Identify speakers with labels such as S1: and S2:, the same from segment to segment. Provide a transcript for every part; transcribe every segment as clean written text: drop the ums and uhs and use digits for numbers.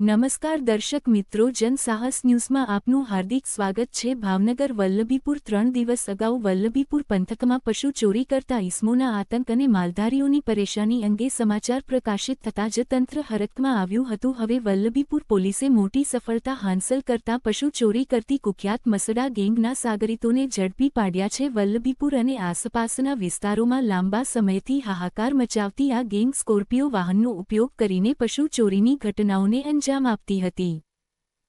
S1: નમસ્કાર દર્શક મિત્રો, જનસાહસ ન્યૂઝમાં આપનું હાર્દિક સ્વાગત છે। ભાવનગર વલ્લભીપુર 3 દિવસ અગાઉ વલ્લભીપુર પંથકમાં પશુ ચોરી કરતા ઇસમોના આતંક અને માલધારીઓની પરેશાની અંગે સમાચાર પ્રકાશિત થતાં જ તંત્ર હરકતમાં આવ્યું હતું। હવે વલ્લભીપુર પોલીસે મોટી સફળતા હાંસલ કરતા પશુ ચોરી કરતી કુખ્યાત મસડા ગેંગના સાગરીતોને ઝડપી પાડ્યા છે। વલ્લભીપુર અને આસપાસના વિસ્તારોમાં લાંબા સમયથી હાહાકાર મચાવતી આ ગેંગ સ્કોર્પિયો વાહનનો ઉપયોગ કરીને પશુ ચોરીની ઘટનાઓને અંજામ આપતી હતી।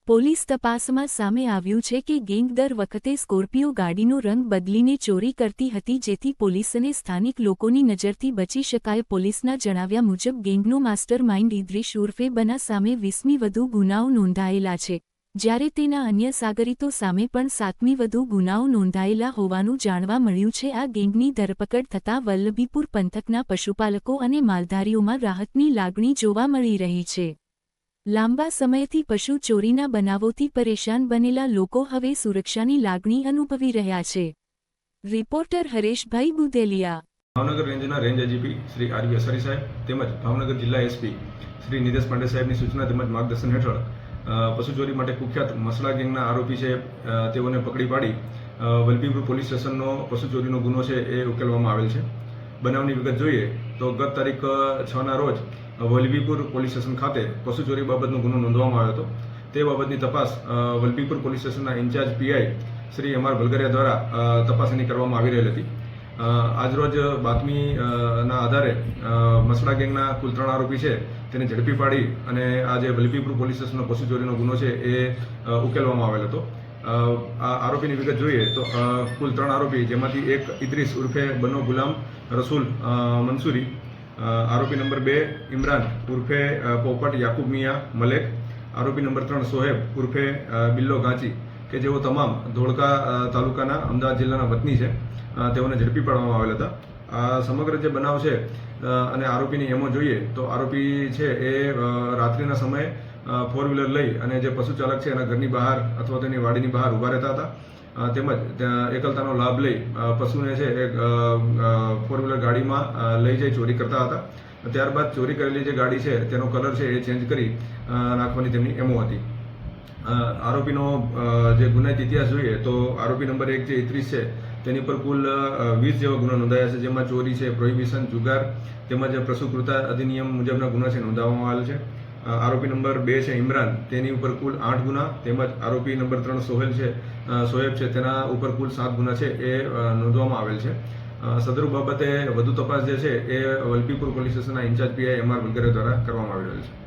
S1: પોલીસ તપાસમાં સામે આવ્યું છે કે ગેંગ દર વખતે સ્કોર્પિયો ગાડીનો રંગ બદલીને ચોરી કરતી હતી, જેથી પોલીસ અને સ્થાનિક લોકોની નજરથી બચી શકાય। પોલીસના જણાવ્યા મુજબ ગેંગનો માસ્ટર માઇન્ડ ઇદ્રીસ ઉર્ફે બના સામે 20મી વધુ ગુનાઓ નોંધાયેલા છે, જ્યારે તેના અન્ય સાગરીતો સામે પણ 7મી વધુ ગુનાઓ નોંધાયેલા હોવાનું જાણવા મળ્યું છે। આ ગેંગની ધરપકડ થતાં વલ્લભીપુર પંથકના પશુપાલકો અને માલધારીઓમાં રાહતની લાગણી જોવા મળી રહી છે। લાંબા સમયથી પશુ ચોરીના બનાવોથી પરેશાન બનેલા લોકો હવે સુરક્ષાની લાગણી અનુભવી રહ્યા છે। રિપોર્ટર હરેશભાઈ બુદેલિયા,
S2: ભાવનગર રેન્જના રેન્જ એજીપી શ્રી આર.વી. અસારી સાહેબ તેમજ ભાવનગર જિલ્લા એસપી શ્રી નિદેશ પાંડે સાહેબની સૂચના તેમજ માર્ગદર્શન હેઠળ પશુ ચોરી માટે કુખ્યાત મસડા ગેંગના આરોપી છે તેઓને પકડી પાડી વલ્લભીપુર પોલીસ સ્ટેશનનો પશુ ચોરીનો ગુનો છે એ ઉકેલવામાં આવેલ છે। બનાવની વિગત જોઈએ તો ગત તારીખ 6ના રોજ વલ્લભીપુર પોલીસ સ્ટેશન ખાતે પશુ ચોરી બાબતનો ગુનો નોંધવામાં આવ્યો હતો। તે બાબતની તપાસ વલ્લભીપુર પોલીસ સ્ટેશનના ઇન્ચાર્જ પીઆઈ શ્રી એમ.આર. ભલગરિયા દ્વારા તપાસણી કરવામાં આવી રહેલી હતી। આજરોજ બાતમીના આધારે મસડા ગેંગના કુલ 3 આરોપી છે તેને ઝડપી પાડી અને આ જે વલ્લભીપુર પોલીસ સ્ટેશનનો પશુ ચોરીનો ગુનો છે એ ઉકેલવામાં આવેલ હતો। આ આરોપીની વિગત જોઈએ તો કુલ 3 આરોપી, જેમાંથી એક ઇદ્રીસ ઉર્ફે બનો ગુલામ રસૂલ મંસૂરી, આરોપી નંબર 2 ઇમરાન ઉર્ફે પોપટ યાકુબ મિયા મલેક, આરોપી નંબર 3 સોહેબ ઉર્ફે બિલ્લો ગાંચી, કે જેઓ તમામ ધોળકા તાલુકાના અમદાવાદ જિલ્લાના વતની છે, તેઓને ઝડપી પાડવામાં આવેલ હતા। આ સમગ્ર જે બનાવ છે અને આરોપીની એમો જોઈએ તો આરોપી છે એ રાત્રિના સમયે 4 વ્હીલર લઈ અને જે પશુ ચાલક છે એના ઘરની બહાર અથવા તેની વાડીની બહાર ઊભા રહેતા હતા, તેમજ એકલતાનો લાભ લઈ પશુને છે એ 4 વ્હીલર ગાડીમાં લઈ જઈ ચોરી કરતા હતા। ત્યારબાદ ચોરી કરેલી જે ગાડી છે તેનો કલર છે એ ચેન્જ કરી નાખવાની તેમની એમો હતી। આરોપીનો જે ગુનાહિત ઇતિહાસ જોઈએ તો આરોપી નંબર 1 જે ઇદ્રીસ છે તેની પર કુલ 20 જેવા ગુના નોંધાયા છે, જેમાં ચોરી છે, પ્રોહિબિશન, જુગાર તેમજ પશુકૃતા અધિનિયમ મુજબના ગુના છે નોંધાવવામાં આવેલ છે। આરોપી નંબર 2 છે ઇમરાન, તેની ઉપર કુલ 8 ગુના, તેમજ આરોપી નંબર 3 સોહેબ છે તેના ઉપર કુલ 7 ગુના છે એ નોંધવામાં આવેલ છે। સદરૂપ બાબતે વધુ તપાસ જે છે એ વલ્લભીપુર પોલીસ સ્ટેશનના ઇન્ચાર્જ પીઆઈ એમ.આર. ભલગરિયા દ્વારા કરવામાં આવી રહેલ છે।